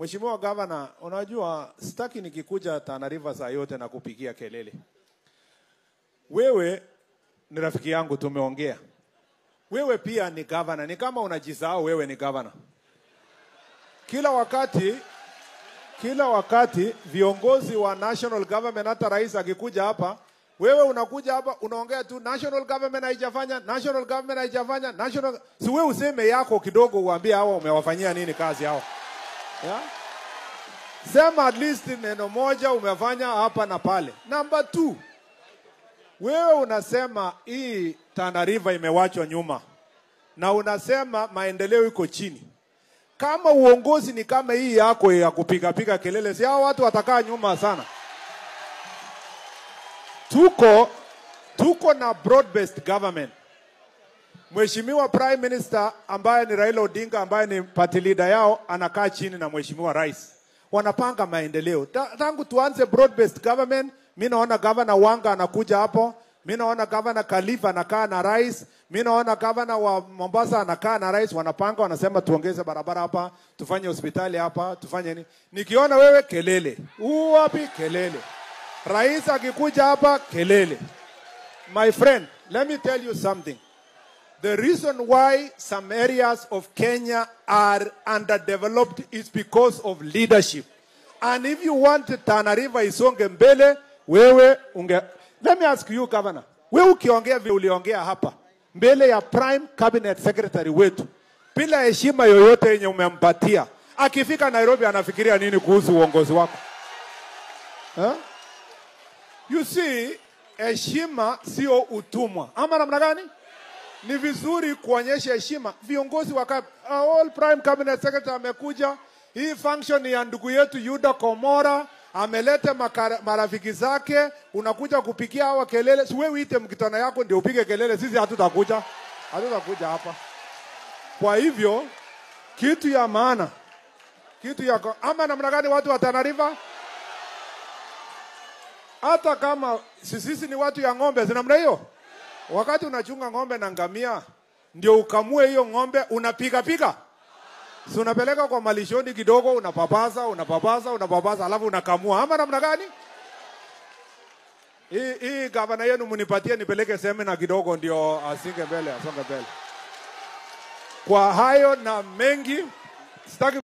Mheshimiwa Governor, unajua sitaki nikikuja Tana River saa yote na kupigia kelele. Wewe ni rafiki yangu, tumeongea. Wewe pia ni governor, ni kama unajisahau wewe ni governor. Kila wakati viongozi wa national government, hata rais akikuja hapa, wewe unakuja hapa unaongea tu national government haijafanya, national government haijafanya, national. Si wewe useme yako kidogo, uambie hao umewafanyia nini kazi hao. Yeah? Sema at least neno moja umefanya hapa na pale. Number 2, wewe unasema hii Tana River imewachwa nyuma, na unasema maendeleo iko chini. Kama uongozi ni kama hii yako ya kupiga kelele, si hao watu watakaa nyuma sana. Tuko na broad-based government. Mheshimiwa Prime Minister ambaye ni Raila Odinga, ambaye ni party leader yao, anakaa chini na Mheshimiwa Rais. Wanapanga maendeleo. Tangu tuanze broad-based government, mimi naona Governor Wanga anakuja hapo, mimi naona Governor Khalifa anakaa na Rais, mimi naona Governor wa Mombasa anakaa na Rais, wanapanga, wanasema tuongeze barabara hapa, tufanye hospitali hapa, tufanye nini. Nikiona wewe kelele. Wapi kelele? Rais akikuja hapa kelele. My friend, let me tell you something. The reason why some areas of Kenya are underdeveloped is because of leadership. And if you want Tana River isonge mbele, let me ask you, Governor. Wewe ukiongea vile uliongea hapa mbele ya Prime Cabinet Secretary wetu, bila heshima yoyote yenye umempatia, akifika Nairobi anafikiria nini kuhusu uongozi wako? Huh? You see, heshima sio utumwa. Ama namna gani? Ni vizuri kuonyesha heshima. Viongozi wa all Prime Cabinet Secretary amekuja. Hii function ya ndugu yetu Yuda Komora, ameleta marafiki zake, unakuja kupikia hawa kelele. Si wewe uite mkutano yako ndio upige kelele, sisi hatutakuja hapa. Kwa hivyo kitu ya maana, ama namna gani watu wa Tana River? Hata kama sisi ni watu ya ng'ombe, si namna hiyo? Wakati unachunga ng'ombe na ngamia, ndio ukamue hiyo ng'ombe, unapiga. Si unapeleka kwa malishoni kidogo, unapapasa, alafu unakamua. Ama namna gani? Hii gavana yenu munipatie nipeleke semina kidogo ndio asonge mbele. Kwa hayo na mengi, sitaki